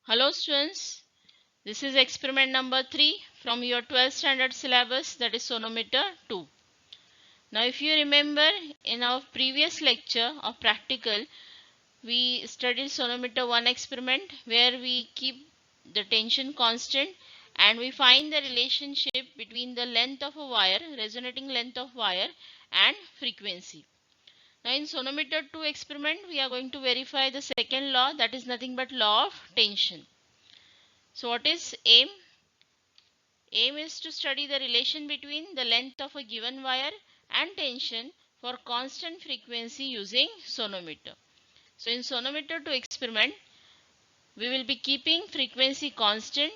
Hello students, this is experiment number 3 from your 12th standard syllabus, that is sonometer 2. Now if you remember, in our previous lecture of practical we studied sonometer 1 experiment where we keep the tension constant and we find the relationship between the length of a wire, resonating length of wire, and frequency. Now in sonometer 2 experiment we are going to verify the second law, that is nothing but law of tension. So what is aim? Aim is to study the relation between the length of a given wire and tension for constant frequency using sonometer. So in sonometer 2 experiment, we will be keeping frequency constant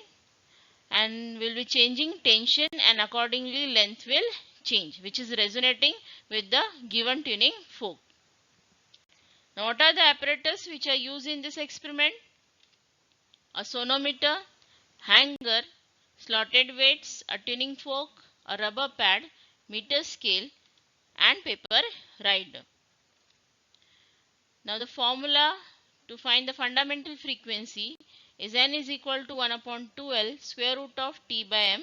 and will be changing tension, and accordingly length will change, which is resonating with the given tuning fork. Now what are the apparatus which are used in this experiment? A sonometer, hanger, slotted weights, a tuning fork, a rubber pad, meter scale, and paper rider. Now the formula to find the fundamental frequency is n is equal to 1 upon 2L square root of T by M,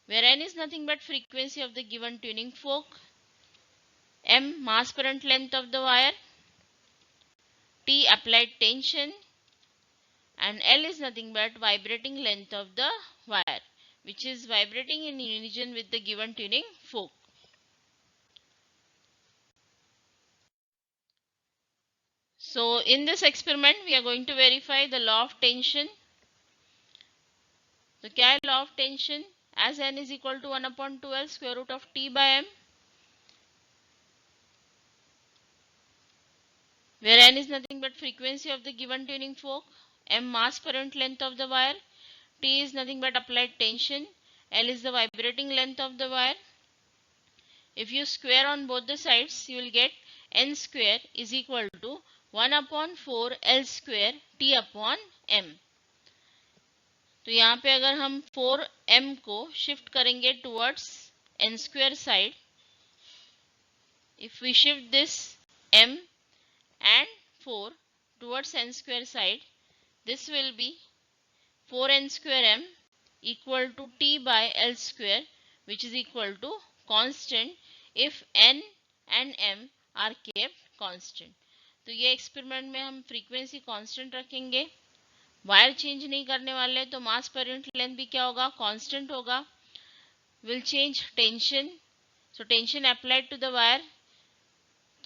where n is nothing but frequency of the given tuning fork, M mass current length of the wire, T applied tension, and L is nothing but vibrating length of the wire, which is vibrating in unison with the given tuning fork. So in this experiment we are going to verify the law of tension. So क्या है law of tension? As n is equal to 1 upon 2L square root of T by M, where n is nothing but frequency of the given tuning fork, M mass current length of the wire, T is nothing but applied tension, L is the vibrating length of the wire. If you square on both the sides, you will get n square is equal to 1 upon 4 L square T upon M. तो यहाँ पे अगर हम 4m को shift करेंगे towards n square side, if we shift this m and 4 towards n square side, this will be 4n square m equal to T by L square, which is equal to constant if n and m are kept constant. तो ये experiment में हम frequency constant रखेंगे, wire change नहीं करने वाले, तो मास per unit length भी क्या होगा, कांस्टेंट होगा. Will change tension, so tension applied to the wire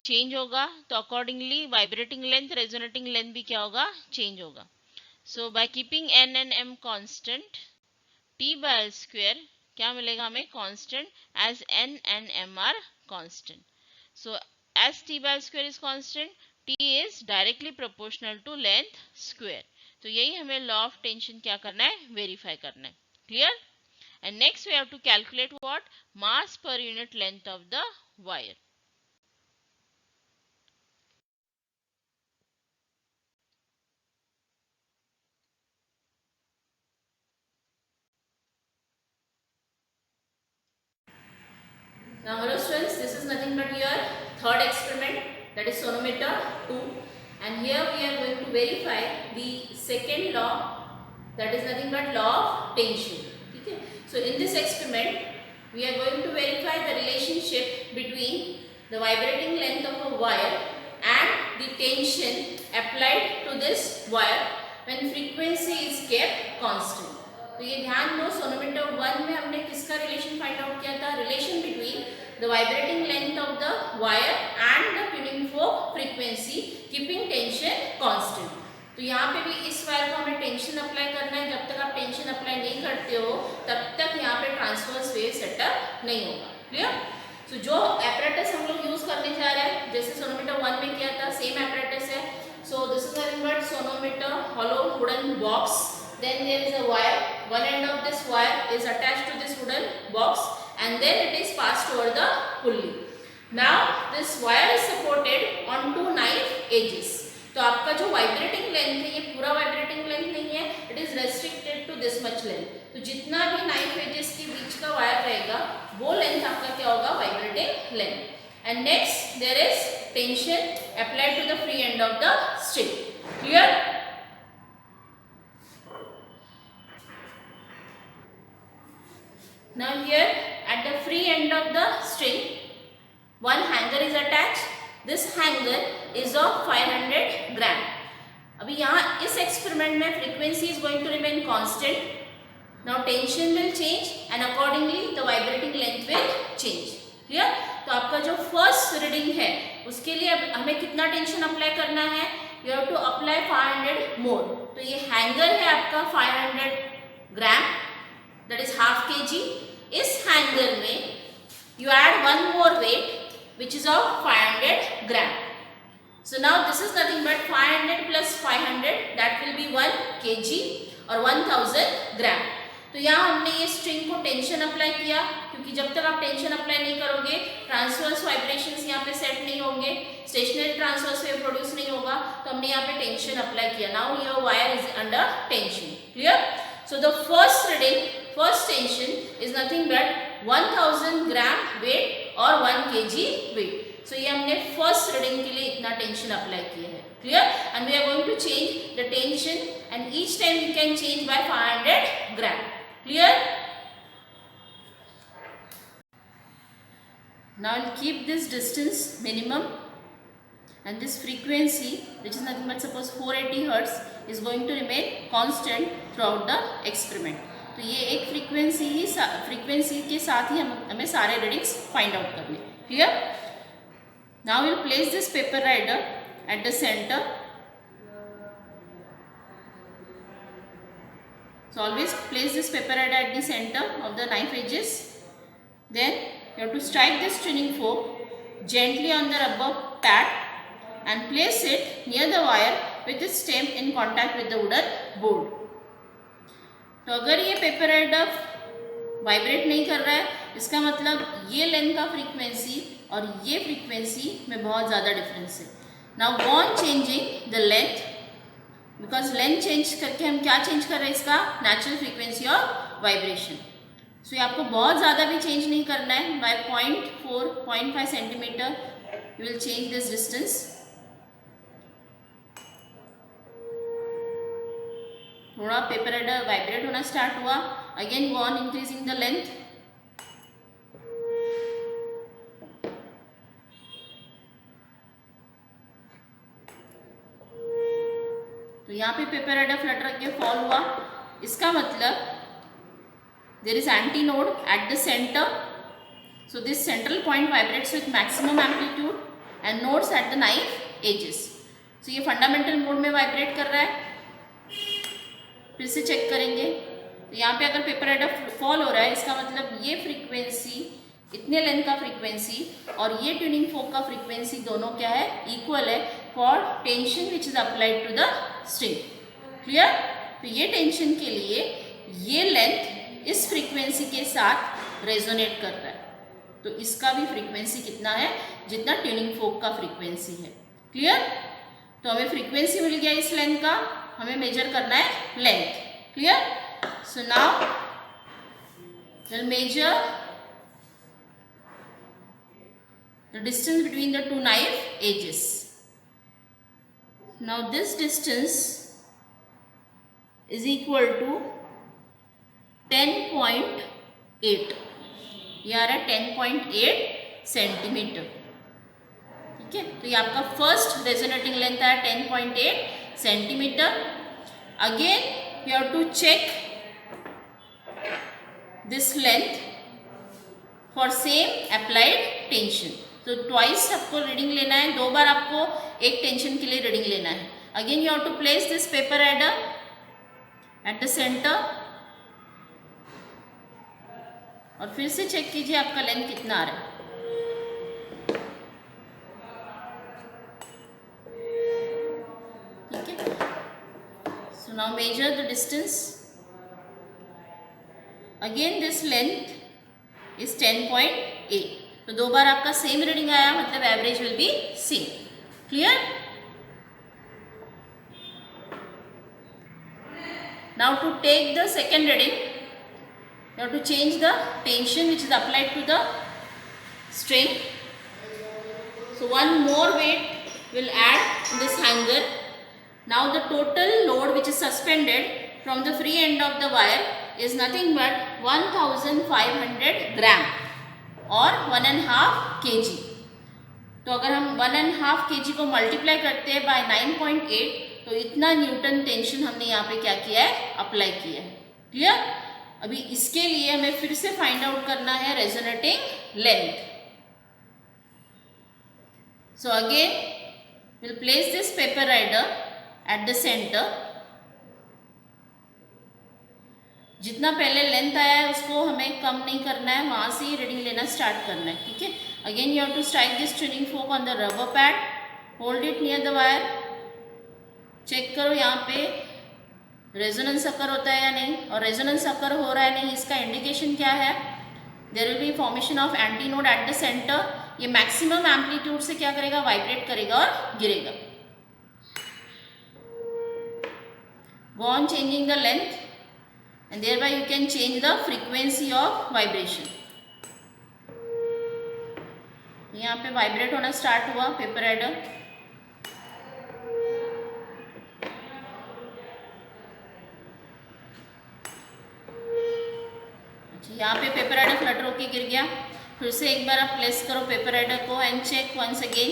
change होगा, तो accordingly vibrating length, resonating length भी क्या होगा, चेंज होगा. So by keeping N and M constant, T by L square क्या मिलेगा हमें, constant, as N and M are constant. So as T by L square is constant, T is directly proportional to length square. तो यही हमें law of tension क्या करना है, verify करना है. Clear? And next we have to calculate what, mass per unit length of the wire. Now hello students, this is nothing but your third experiment, that is sonometer 2, and here we are going to verify the second law, that is nothing but law of tension. Okay? So in this experiment we are going to verify the relationship between the vibrating length of a wire and the tension applied to this wire when frequency is kept constant. तो ये ध्यान दो, sonometer 1 में हमने किसका relation find out किया था, relation between the vibrating length of the wire and the tuning fork frequency keeping tension constant. तो यहाँ पे भी इस वायर को हमें टेंशन अप्लाई करना है. जब तक आप टेंशन अप्लाई नहीं करते हो तब तक यहाँ पे ट्रांसवर्स वेव सेटअप नहीं होगा. क्लियर? तो जो एपरेटस हम लोग यूज करने जा रहे हैं, जैसे सोनोमीटर 1 में किया था, सेम एपरेटस है. So this is nothing but sonometer, hollow wooden box. Then there is a wire, one end of this wire is attached to this wooden box and then it is passed over the pulley. Now this wire is supported on two knife edges. तो आपका जो vibrating length है ये पूरा vibrating length नहीं है, it is restricted to this much length. तो जितना भी नाइफ एजेस के बीच का वायर रहेगा वो लेंथ आपका क्या होगा, vibrating length. And next there is tension applied to the free end of the string. Clear? Now here at the free end of the string, one hanger is attached. This hanger is of 500 gram. अभी यहाँ इस experiment में frequency is going to remain constant. Now tension will change and accordingly the vibrating length will change. Clear? तो आपका जो first reading है उसके लिए अब हमें कितना टेंशन अप्लाई करना है? यू हैव टू अप्लाई 500 मोर. तो ये हैंगर है आपका 500 ग्राम, दैट इज हाफ kg. इस हैंगर में you add one more weight which is of 500 gram. So now this is nothing but 500 plus 500, that will be 1 kg or 1000 gram. तो यहाँ हमने ये स्ट्रिंग को टेंशन अप्लाई किया, क्योंकि जब तक आप टेंशन अप्लाई नहीं करोगे ट्रांसवर्स वाइब्रेशंस यहाँ पे सेट नहीं होंगे, स्टेशनरी ट्रांसवर्स वेव प्रोड्यूस नहीं होगा. तो हमने यहाँ पे टेंशन अप्लाई किया. Now your wire is under tension. Clear? So the first reading, first tension is nothing but 1000 gram weight और 1 kg वेट. सो ये हमने फर्स्ट रीडिंग के लिए इतना टेंशन अप्लाई किया है. Clear? And we are going to change the tension and each time you can change by 500 gram. Clear? Now I'll keep this distance minimum and this frequency, which is nothing but suppose 480 Hz, is going to remain constant throughout the experiment. तो ये एक frequency के साथ ही हमें सारे readings find out करने. Clear? Now will place this paper rider at the centre. So always place this paper rider at the center of the knife edges. Then you have to strike this tuning fork gently on the rubber pad and place it near the wire with its stem in contact with the wooden board. तो अगर ये paper rider vibrate नहीं कर रहा है, इसका मतलब ये लेंथ का फ्रीक्वेंसी और ये फ्रीक्वेंसी में बहुत ज़्यादा डिफरेंस है. Now go on changing the length, because length change करके हम क्या चेंज कर रहे हैं? इसका natural frequency of vibration. So ये आपको बहुत ज़्यादा भी चेंज नहीं करना है. By 0.5 centimetre you will change this distance. थोड़ा पेपर राइडर वाइब्रेट होना स्टार्ट हुआ, again go on increasing the length. तो यहाँ पे पेपर राइडर फ्लटर के फॉल हुआ. इसका मतलब there is anti node at the centre. So this central point vibrates with maximum amplitude and nodes at the knife edges. So ये fundamental mode में vibrate कर रहा है. फिर से चेक करेंगे. तो यहाँ पे अगर पेपर राइडर फॉल हो रहा है, इसका मतलब ये फ्रीक्वेंसी, इतने लेंथ का फ्रीक्वेंसी और ये ट्यूनिंग फोक का फ्रीक्वेंसी दोनों क्या है? इक्वल है for tension which is applied to the string. Clear? तो ये टेंशन के लिए ये लेंथ इस फ्रीक्वेंसी के साथ रेजोनेट कर रहा है. तो इसका भी फ्रीक्वेंसी कितना है? जितना ट्यूनिंग फोक का फ्रीक्वेंसी है. क्लियर? तो हमें फ्रीक्वेंसी मिल गया इस लेंथ का, हमें मेजर करना है length. Clear? So now will measure the distance between the two knife edges. Now this distance is equal to 10.8. ये आ रहा है 10.8 सेंटीमीटर. ठीक है? तो ये आपका फर्स्ट रेजोनेटिंग लेंथ है 10.8 centimetre. Again you have to check this length for same applied tension. तो ट्वाइस आपको रीडिंग लेना है, 2 बार आपको एक टेंशन के लिए रीडिंग लेना है. Again you have to place this paper rider at the centre और फिर से चेक कीजिए आपका लेंथ कितना आ रहा है. ठीक है? So now measure the distance. Again this length is 10.8. तो 2 बार आपका सेम रीडिंग आया, मतलब average will be same. Clear? Now to take the second reading you have to change the tension which is applied to the string. So one more weight will add in this hanger. Now the total load which is suspended from the free end of the wire is nothing but 1500 ग्राम और 1.5 kg। तो अगर हम 1.5 kg को multiply करते हैं bye 9.8 तो इतना Newton tension हमने यहाँ पे क्या किया है, अप्लाई किया है। क्लियर? अभी इसके लिए हमें फिर से फाइंड आउट करना है resonating length. So again we'll place this paper rider at the center। जितना पहले लेंथ आया है उसको हमें कम नहीं करना है, वहां से ही रीडिंग लेना स्टार्ट करना है। ठीक है, again you have to strike this tuning fork on the rubber pad, hold it near the wire, check करो यहाँ पे रेजोनेंस अकर होता है या नहीं, और रेजोनेंस अकर हो रहा है नहीं इसका इंडिकेशन क्या है, there will be formation of anti node at the centre. ये मैक्सिमम एम्पलीट्यूड से क्या करेगा, वाइब्रेट करेगा और गिरेगा। Go on changing the length and thereby you can change the frequency of vibration। यहाँ पे वाइब्रेट होना स्टार्ट हुआ पेपर राइडर। अच्छा, यहाँ पे पेपर राइडर फ्लटर होके गिर गया। फिर से एक बार आप प्लेस करो पेपर राइडर को एंड चेक वंस अगेन।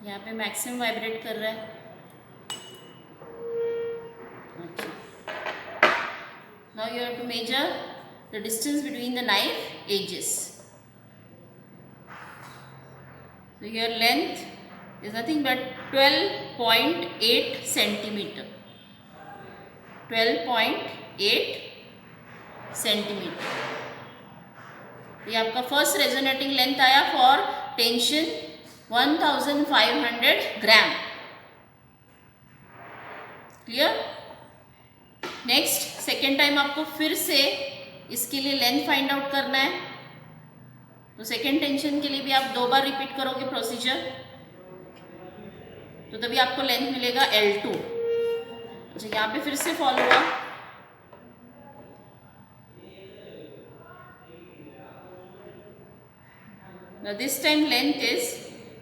यहाँ पे मैक्सिमम वाइब्रेट कर रहा है। अच्छा, now you have to measure the distance between the knife edges. So your length is nothing but 12.8 centimetre. 12.8 centimetre. ये आपका फर्स्ट रेजोनेटिंग लेंथ आया for tension 1500 gram. Clear? Next second time आपको फिर से इसके लिए लेंथ फाइंड आउट करना है। तो सेकेंड टेंशन के लिए भी आप 2 बार रिपीट करोगे प्रोसीजर, तो तभी आपको लेंथ मिलेगा L2। अच्छा, यहाँ पे फिर से फॉलो हुआ। Now this time length is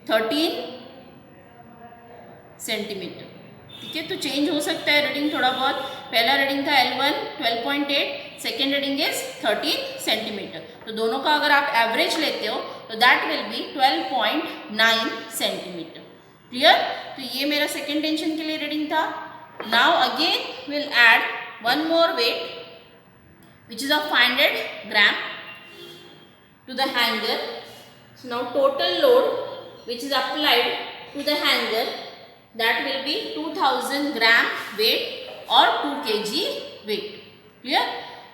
13 centimetre. ठीक है, तो चेंज हो सकता है रीडिंग थोड़ा बहुत। पहला रीडिंग था L1 12.8, second reading is 13 centimetre. तो दोनों का अगर आप एवरेज लेते हो तो that will be 12.9 centimetre. Clear? तो ये मेरा सेकेंड टेंशन के लिए रीडिंग था। Now again will add one more weight which is of 500 gram to the hanger. So now total load which is applied to the hanger, that will be 2000 gram weight or 2 kg weight। Clear?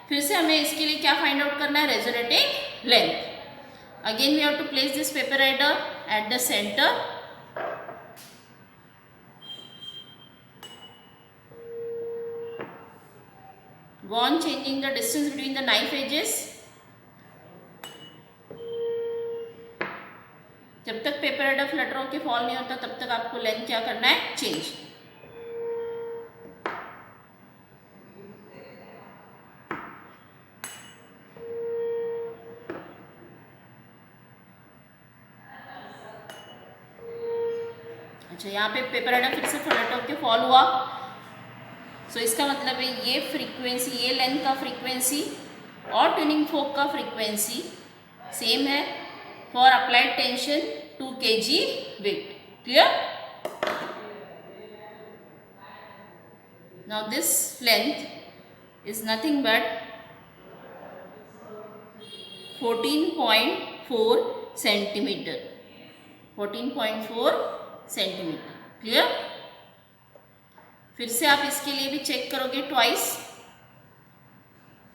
फिर से हमें इसके लिए क्या find out करना है, resonating length. Again we have to place this paper rider at the centre. Go on changing the distance between the knife edges। जब तक पेपर राइडर फ्लटर होके फॉल नहीं होता तब तक आपको लेंथ क्या करना है, चेंज। अच्छा, यहाँ पे पेपर राइडर फिर से फ्लटर होके फॉल हुआ। सो इसका मतलब है ये फ्रीक्वेंसी, ये लेंथ का फ्रीक्वेंसी और ट्यूनिंग फोक का फ्रीक्वेंसी सेम है for applied tension 2 kg weight। Clear? Now this length is nothing but 14.4 centimetre. 14.4 centimetre. Clear? फिर से आप इसके लिए भी चेक करोगे ट्वाइस,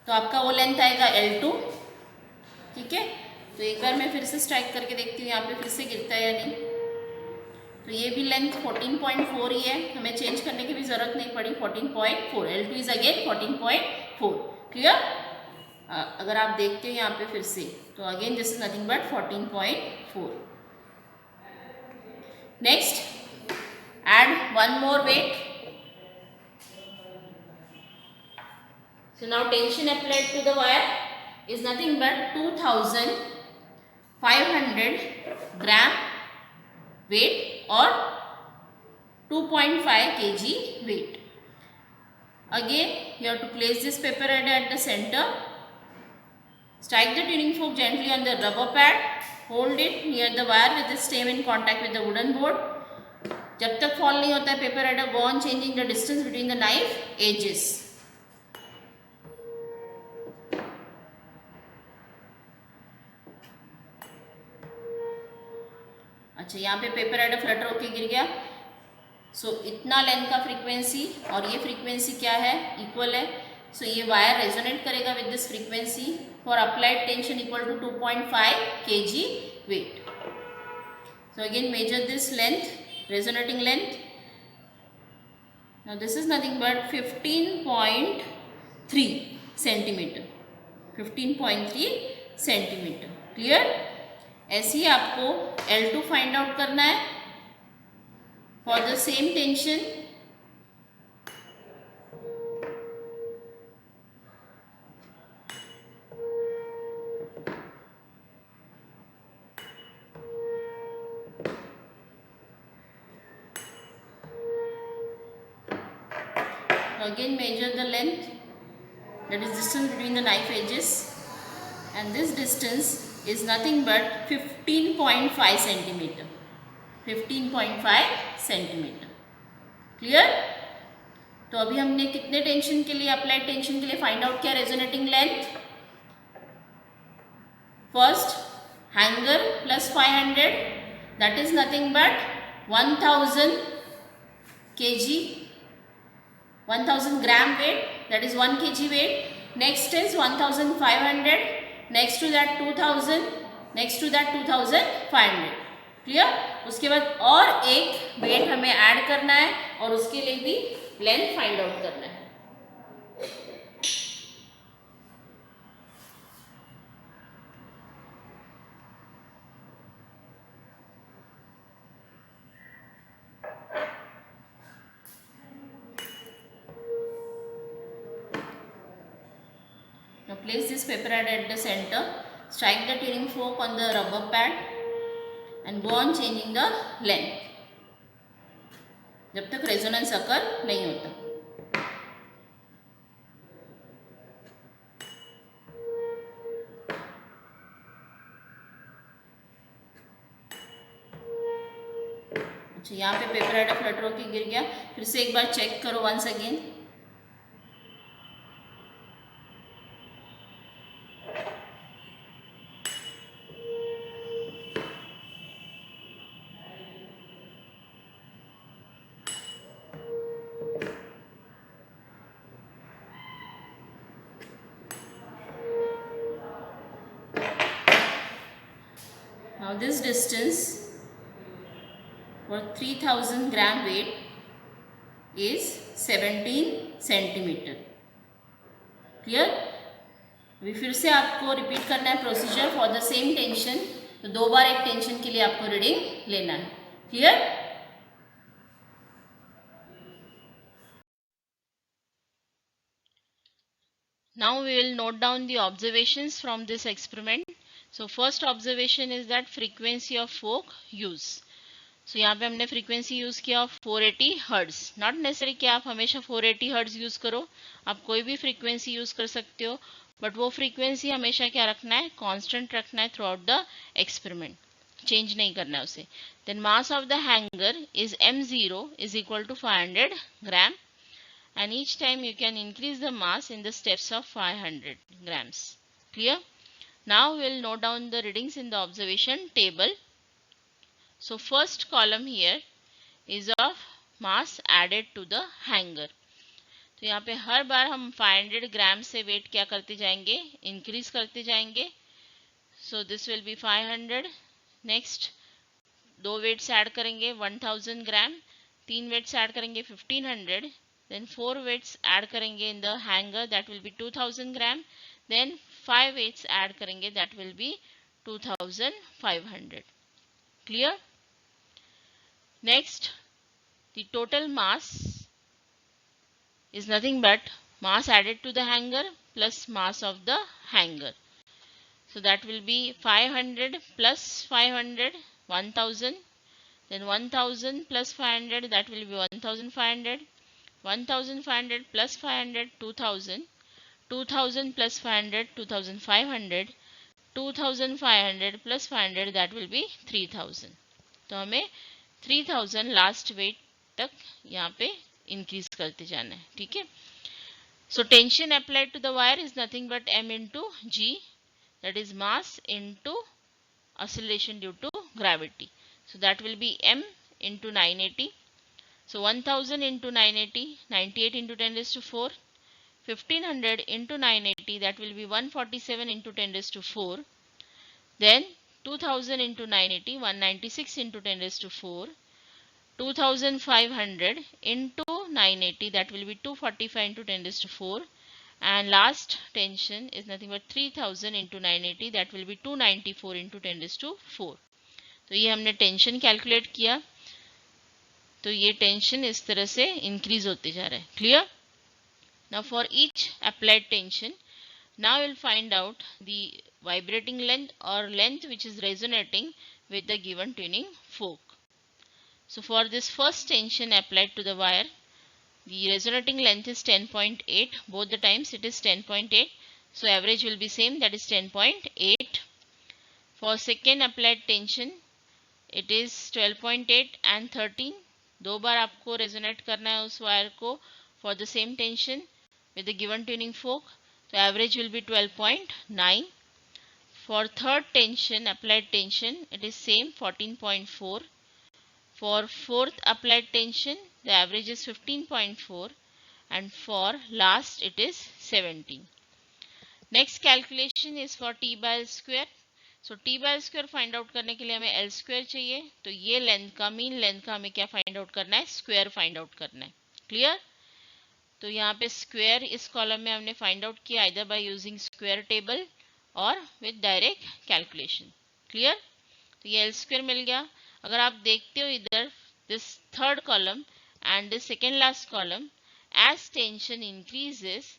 तो आपका वो लेंथ आएगा L2। ठीक है, तो एक बार मैं फिर से स्ट्राइक करके देखती हूँ यहाँ पे फिर से गिरता है या नहीं। तो ये भी लेंथ 14.4 ही है, हमें चेंज करने की भी ज़रूरत नहीं पड़ी। 14.4, L2 इज अगेन 14.4। क्लियर? अगर आप देखते हो यहाँ पे फिर से, तो again this is nothing but 14.4। Next add one more weight. So now tension applied to the wire is nothing but 2500 gram weight or 2.5 kg weight. Again, you have to place this paper head at the center. Strike the tuning fork gently on the rubber pad. Hold it near the wire with the stem in contact with the wooden board. जब तक fall नहीं होता है paper head, go on changing the distance between the knife edges. अच्छा, यहाँ पे paper head Flutter होके गिर गया. सो इतना लेंथ का फ्रीक्वेंसी और ये फ्रीक्वेंसी क्या है, इक्वल है. सो ये वायर रेजोनेट करेगा with this frequency for applied tension equal to 2.5 kg weight. So again measure this length, resonating length. Now this is nothing but 15.3 centimeter. 15.3 centimeter. Clear? ऐसे ही आपको L2 find out करना है for the same tension. Again measure the length, that is distance between the knife edges, and this distance is nothing but 15.5 centimeter. 15.5 centimeter. Clear? तो अभी हमने कितने tension के लिए, अप्लाइड टेंशन के लिए फाइंड आउट किया resonating length. First hanger plus 500, that is nothing but 1000 kg, 1000 gram weight, that is 1 kg weight. Next is 1500, next to that 2000, next to that 2500. Clear? उसके बाद और एक वेट हमें ऐड करना है और उसके लिए भी लेंथ फाइंड आउट करना है. Now place this paper head at the center, strike the tuning fork on the rubber pad and go on changing the length जब तक रेजोनेंस अकर नहीं होता. अच्छा, यहाँ पे पेपर हेड फ्लटर होके गिर गया. फिर से एक बार चेक करो once again. Now this distance for 3000 gram weight is 17 centimeter. Clear? अभी फिर से आपको रिपीट करना है procedure for the same tension. तो 2 बार एक टेंशन के लिए आपको रीडिंग लेना है. Clear? Now we will note down the observations from this experiment. So first observation is that frequency of fork use. So यहाँ पे हमने frequency use किया 480 Hz. Not necessary कि आप हमेशा 480 Hz use करो, आप कोई भी frequency use कर सकते हो, but वो frequency हमेशा क्या रखना है, constant रखना है throughout the experiment. Change नहीं करना है उसे. Then mass of the hanger is M0 is equal to 500 gram. And each time you can increase the mass in the steps of 500 grams. Clear? Now we will note down the readings in the observation table. So first column here is of mass added to the hanger. तो यहाँ पे हर बार हम 500 ग्राम से wait क्या करते जाएंगे, increase करते जाएंगे. So this will be 500. Next 2 weights add करेंगे 1000 ग्राम, 3 वेट्स ऐड करेंगे 1500. Then 4 weights add करेंगे in the hanger, that will be 2000 gram. Then 5 weights add करेंगे, that will be 2500. Clear? Next the total mass is nothing but mass added to the hanger plus mass of the hanger. So that will be 500 plus 500, 1000. Then 1000 plus 500, that will be 1500. 1500 plus 500, 2000. 2000 plus 500, 2500. 2500 plus 500, that will be 3000. तो हमें 3000 last wait तक यहाँ पे increase करते जाना है. ठीक है. So tension applied to the wire is nothing but m into g, that is mass into acceleration due to gravity. So that will be m into 980. So 1000 into 980, 98 into 10 raised to 4. 1500 into 980, that will be 147 into 10 raised to 4. Then 2000 into 980, 196 into 10 raised to 4. 2500 into 980, that will be 245 into 10 raised to 4. And last tension is nothing but 3000 into 980, that will be 294 into 10 raised to 4. तो ये हमने tension calculate किया. तो ये tension इस तरह से increase होते जा रहा है. Clear. Now for each applied tension, now you will find out the vibrating length or length which is resonating with the given tuning fork. So for this first tension applied to the wire, the resonating length is 10.8. Both the times it is 10.8. So average will be same, that is 10.8. For second applied tension, it is 12.8 and 13. दो बार आपको resonate करना है उस wire को for the same tension with the given tuning fork. So average will be 12.9. For third tension, applied tension, it is same 14.4. For fourth applied tension, the average is 15.4, and for last it is 17. Next calculation is for t by l square. So t by l square find out करने के लिए हमें l square चाहिए. तो ये length का mean length का हमें क्या फाइंड आउट करना है, स्क्वायर फाइंड आउट करना है. क्लियर. तो यहाँ पे स्क्वायर इस कॉलम में हमने फाइंड आउट किया either by using square table और विद डायरेक्ट कैलकुलेशन. क्लियर. तो ये एल स्क्वायर मिल गया. अगर आप देखते हो इधर this third column and this second last column, as tension increases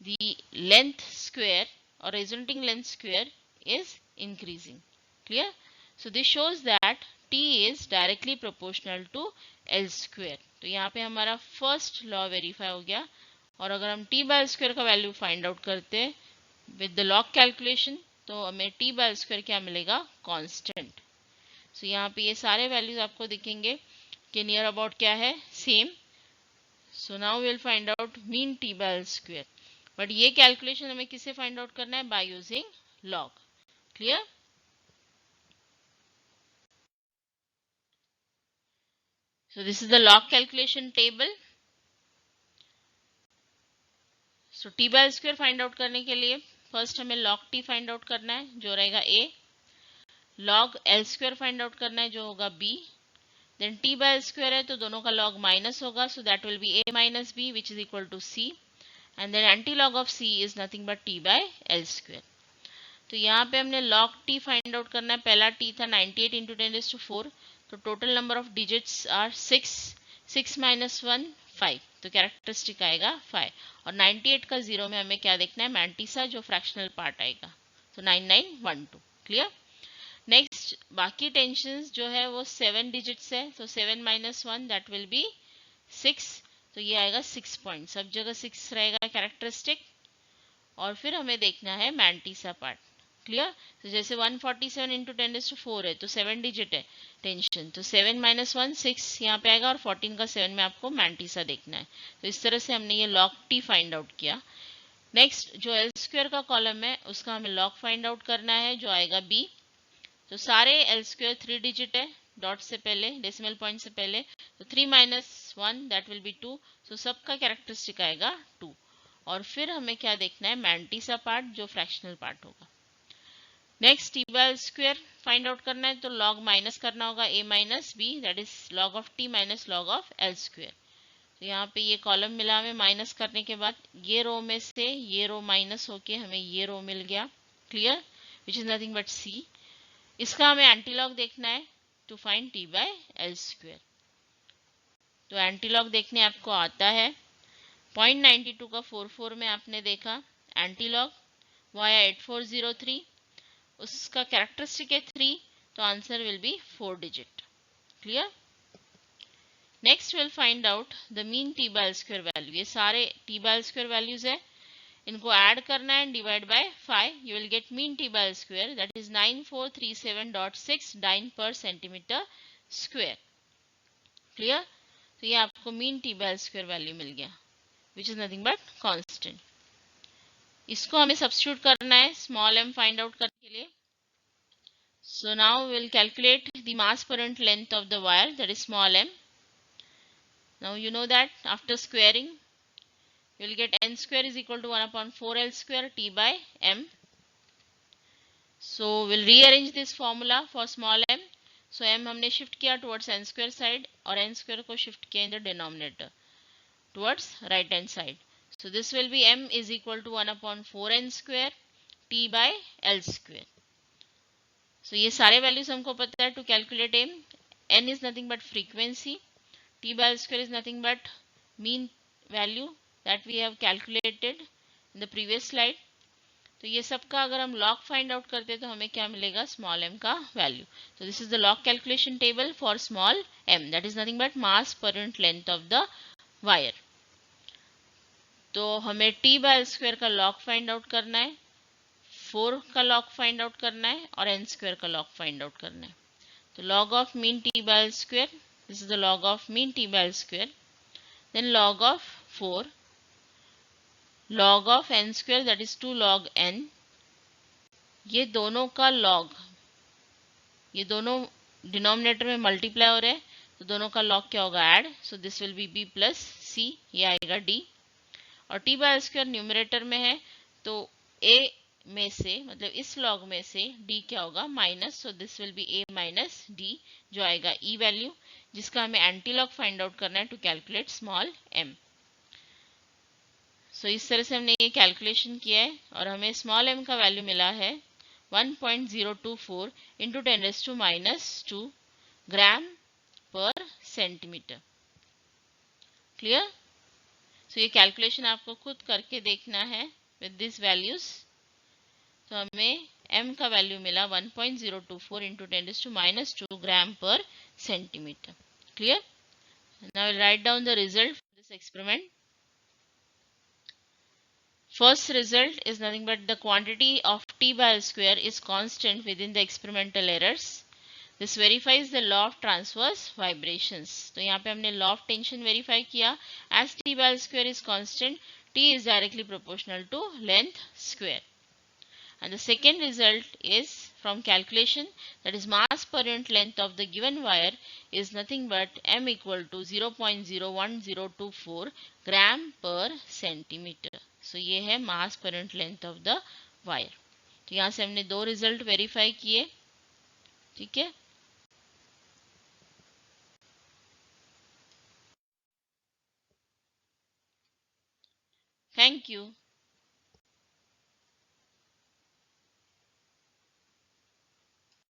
the length square और resonating length square is increasing. Clear. So this shows that T is directly proportional to L square. तो यहाँ पे हमारा first law verify हो गया. और अगर हम T by L square का वैल्यू फाइंड आउट करते हैं विद द लॉग कैलकुलेशन, तो हमें T by L square क्या मिलेगा, कांस्टेंट. सो यहाँ पे ये सारे वैल्यूज आपको दिखेंगे कि नियर अबाउट क्या है, same. So now will find out mean T by L square. But ये कैलकुलेशन हमें किससे फाइंड आउट करना है, by using log. Clear. So this is the log calculation table. So t by L square find out करने के लिए first हमें log t find out करना है जो रहेगा a. log L square find out करना है जो होगा b. Then t by L square है तो दोनों का log माइनस होगा, so that will be a minus b which is equal to c. And then anti-log of c is nothing but t by L square. तो यहाँ पे हमने log t find out करना है. पहला t था 98 into 10 raised to 4. तो total number of digits are 6. 6 minus 1 5. तो कैरेक्टरिस्टिक आएगा 5. और 98 का जीरो में हमें क्या देखना है, मैंटिसा जो फ्रैक्शनल पार्ट आएगा. तो 9912. क्लियर. नेक्स्ट बाकी टेंशंस जो है वो 7 डिजिट्स है. तो 7 minus 1 दैट विल बी 6. तो ये आएगा 6 पॉइंट. सब जगह 6 रहेगा कैरेक्टरिस्टिक. और फिर हमें देखना है मैंटिसा पार्ट. क्लियर. तो जैसे 147 into 10 raised to 4 है तो 7 डिजिट है टेंशन. तो 7 minus 1 6 यहाँ पे आएगा और 14 का 7 में आपको मैंटिसा देखना है. तो इस तरह से हमने ये log t फाइंड आउट किया. नेक्स्ट जो L स्क्वायर का कॉलम है उसका हमें log फाइंड आउट करना है जो आएगा b. तो सारे L स्क्वायर 3 डिजिट है डॉट से पहले, डेसिमल पॉइंट से पहले. तो 3 minus 1 दैट विल बी 2. सो सबका कैरेक्टरिस्टिक आएगा 2. और फिर हमें क्या देखना है, मैंटिसा पार्ट जो फ्रैक्शनल पार्ट होगा. Next t by L square find out करना है तो log माइनस करना होगा a minus b, that is log of t minus log of L square. तो यहाँ पे ये कॉलम मिला हमें माइनस करने के बाद ये रो में से ये रो माइनस होके हमें ये रो मिल गया. Clear. Which is nothing but c. इसका हमें एंटी लॉग देखना है to find t by L square. तो एंटीलॉग देखने आपको आता है। 0.92 का 44 में आपने देखा एंटीलॉग वाया 8403, उसका कैरेक्टरिस्टिक है 3, तो answer will be 4 digit. Clear. Next will find out the mean T by square value. ये सारे टी बाय स्क्वायर वैल्यूज है, इनको ऐड करना है, divide by 5, you will get mean T by square, that is 9437.6 dyne per centimetre square. Clear. तो ये आपको mean T by square value मिल गया, which is nothing but constant. इसको हमें सब्स्टिट्यूट करना है स्मॉल m फाइंड आउट करने के लिए। So now we will calculate the mass per unit length of the wire, that is small m. Now you know that after squaring you will get n square is equal to 1 upon 4l square t by m. So we'll rearrange this formula for small m. So m हमने shift किया towards n square side और n square को shift किया in the denominator towards right hand side. So this will be m is equal to 1 upon 4n square t by l square. So ये सारे values हमको पता है to calculate m. n is nothing but frequency, t by l square is nothing but mean value that we have calculated in the previous slide. तो ये सब का अगर हम log फाइंड आउट करते हैं तो हमें क्या मिलेगा, स्मॉल m का वैल्यू। तो this is the log calculation table for small m, that is nothing but mass per unit length of the wire. तो हमें t बाय स्क्वायर का log फाइंड आउट करना है, 4 का log फाइंड आउट करना है और n स्क्वायर का log फाइंड आउट करना है। तो log of mean t by square, this is the log of mean t by square, then log of 4, log of n square that is 2 log n, ये दोनों का log, ये दोनों denominator में multiply हो रहे हैं तो दोनों का log क्या होगा, add. So this will B b plus c, ये आएगा d। और t बाय स्क्वायर न्यूमरेटर में है तो a में से, मतलब इस log में से d क्या होगा, minus. So this will B a minus d, जो आएगा e वैल्यू, जिसका हमें एंटी लॉग फाइंड आउट करना है टू कैलकुलेट स्मॉल m। सो इस तरह से हमने ये कैलकुलेशन किया है और हमें स्मॉल m का वैल्यू मिला है 1.024 इंटू 10⁻⁻² ग्राम पर सेंटीमीटर। क्लियर। सो ये कैलकुलेशन आपको खुद करके देखना है विद दिस वैल्यूज। तो हमें m का वैल्यू मिला 1.024 इंटू 10⁻² ग्राम पर centimetre. Clear. Now will write down the result for this experiment. First result is nothing but the quantity of t by L square is constant within the experimental errors. This verifies the law of transverse vibrations. तो यहाँ पे हमने law of tension verify किया, as t by L square is constant, t is directly proportional to length square. And the second result is from calculation, that is mass per unit length of the given wire is nothing but m equal to 0.01024 gram per centimeter. So ये है mass per unit length of the wire. तो यहाँ से हमने दो result verify किए। ठीक है। Thank you.